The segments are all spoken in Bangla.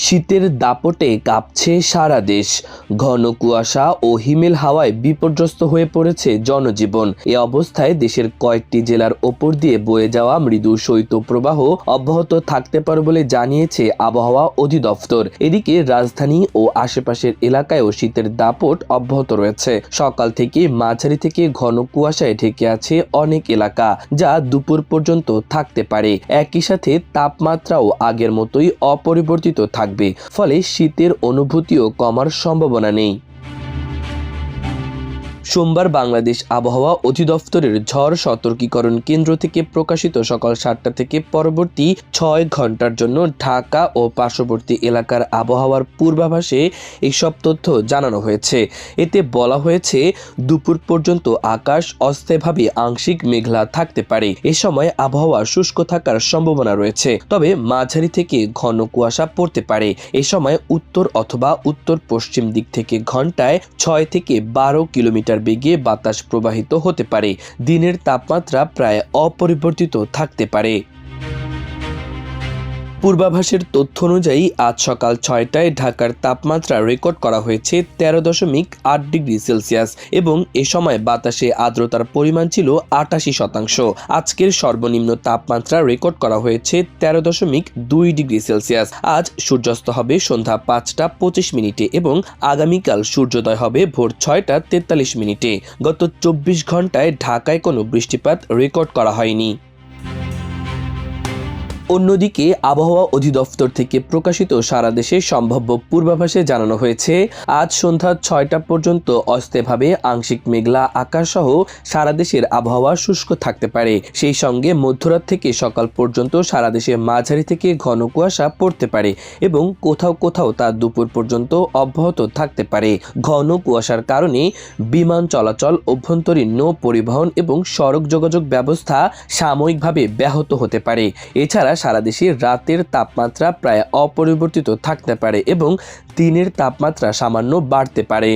শীতের দাপটে কাঁপছে সারা দেশ। ঘন কুয়াশা ও হিমেল হাওয়ায় বিপর্যস্ত হয়ে পড়েছে জনজীবন। এ অবস্থায় দেশের কয়েকটি জেলার ওপর দিয়ে বয়ে যাওয়া মৃদু শৈত্যপ্রবাহ অব্যাহত থাকতে পারে বলে জানিয়েছে আবহাওয়া অধিদপ্তর। এদিকে রাজধানী ও আশেপাশের এলাকায়ও শীতের দাপট অব্যাহত রয়েছে। সকাল থেকে মাঝারি থেকে ঘন কুয়াশায় ঢেকে আছে অনেক এলাকা, যা দুপুর পর্যন্ত থাকতে পারে। একই সাথে তাপমাত্রাও আগের মতোই অপরিবর্তিত থাকবে, ফলে শীতের অনুভূতিও কমার সম্ভাবনা নেই। সোমবার বাংলাদেশ আবহাওয়া অধিদপ্তরের ঝড় সতর্কীকরণ কেন্দ্র থেকে প্রকাশিত সকাল 7টা থেকে পরবর্তী 6 ঘন্টার জন্য ঢাকা ও পার্শ্ববর্তী এলাকার আবহাওয়ার পূর্বাভাসে এইসব তথ্য জানানো হয়েছে। এতে বলা হয়েছে, দুপুর পর্যন্ত আকাশ অস্থায়ীভাবে আংশিক মেঘলা থাকতে পারে। এ সময় আবহাওয়া শুষ্ক থাকার সম্ভাবনা রয়েছে, তবে মাঝারি থেকে ঘন কুয়াশা পড়তে পারে। এ সময় উত্তর অথবা উত্তর পশ্চিম দিক থেকে ঘন্টায় 6 থেকে 12 কিলোমিটার বেগে বাতাস প্রবাহিত হতে পারে। দিনের তাপমাত্রা প্রায় অপরিবর্তিত থাকতে পারে। পূর্বাভাসের তথ্য অনুযায়ী আজ সকাল 6টায় ঢাকার তাপমাত্রা রেকর্ড করা হয়েছে 13.8 ডিগ্রি সেলসিয়াস এবং এ সময় বাতাসে আর্দ্রতার পরিমাণ ছিল 88%। আজকের সর্বনিম্ন তাপমাত্রা রেকর্ড করা হয়েছে 13.2 ডিগ্রি সেলসিয়াস। আজ সূর্যাস্ত হবে সন্ধ্যা 5টা 25 মিনিটে এবং আগামীকাল সূর্যোদয় হবে ভোর 6টা 43 মিনিটে। গত 24 ঘন্টায় ঢাকায় কোনো বৃষ্টিপাত রেকর্ড করা হয়নি। অন্যদিকে আবহাওয়া অধিদপ্তর থেকে প্রকাশিত সারা দেশে সম্ভাব্য পূর্বাভাসে জানানো হয়েছে, আজ সন্ধ্যা 6টা পর্যন্ত অস্থায়ীভাবে আংশিক মেঘলা আকাশ সহ সারা দেশের আবহাওয়া শুষ্ক থাকতে পারে। সেই সঙ্গে মধ্যরাত থেকে সকাল পর্যন্ত সারা দেশে মাঝারি থেকে ঘন কুয়াশা পড়তে পারে এবং কোথাও কোথাও তা দুপুর পর্যন্ত অব্যাহত থাকতে পারে। ঘন কুয়াশার কারণে বিমান চলাচল, অভ্যন্তরীণ নৌ পরিবহন এবং সড়ক যোগাযোগ ব্যবস্থা সাময়িকভাবে ব্যাহত হতে পারে। এছাড়া সারা দেশে রাতের তাপমাত্রা প্রায় অপরিবর্তিত থাকতে পারে এবং দিনের তাপমাত্রা সামান্য বাড়তে পারে।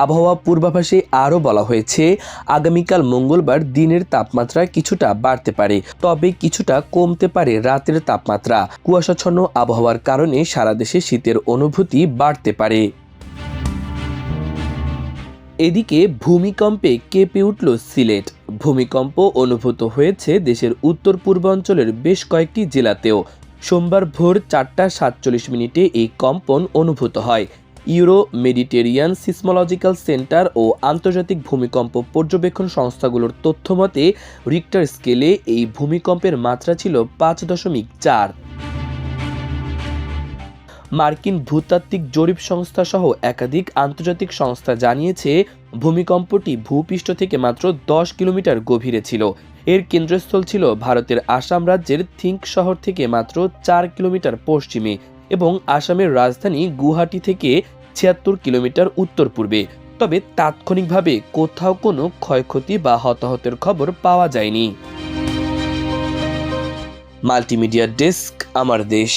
আবহাওয়া পূর্বাভাসে আরও বলা হয়েছে, আগামীকাল মঙ্গলবার দিনের তাপমাত্রা কিছুটা বাড়তে পারে, তবে কিছুটা কমতে পারে রাতের তাপমাত্রা। কুয়াশাচ্ছন্ন আবহাওয়ার কারণে সারা দেশে শীতের অনুভূতি বাড়তে পারে। এদিকে ভূমিকম্পে কেঁপে উঠল সিলেট। ভূমিকম্প অনুভূত হয়েছে দেশের উত্তর পূর্বাঞ্চলের বেশ কয়েকটি জেলাতেও। সোমবার ভোর 4টা 47 মিনিটে এই কম্পন অনুভূত হয়। ইউরো মেডিটেরিয়ান সিসমোলজিক্যাল সেন্টার ও আন্তর্জাতিক ভূমিকম্প পর্যবেক্ষণ সংস্থাগুলোর তথ্য মতে রিক্টার স্কেলে এই ভূমিকম্পের মাত্রা ছিল 5.4। মার্কিন ভূতাত্ত্বিক জরিপ সংস্থা সহ একাধিক আন্তর্জাতিক সংস্থা জানিয়েছে, ভূমিকম্পটি ভূপৃষ্ঠ থেকে মাত্র 10 কিলোমিটার গভীরে ছিল। এর কেন্দ্রস্থল ছিল ভারতের আসাম রাজ্যের থিঙ্ক শহর থেকে মাত্র 4 কিলোমিটার পশ্চিমে এবং আসামের রাজধানী গুয়াহাটি থেকে 76 কিলোমিটার উত্তর পূর্বে। তবে তাৎক্ষণিকভাবে কোথাও কোনো ক্ষয়ক্ষতি বা হতাহতের খবর পাওয়া যায়নি। মাল্টিমিডিয়া ডেস্ক, আমার দেশ।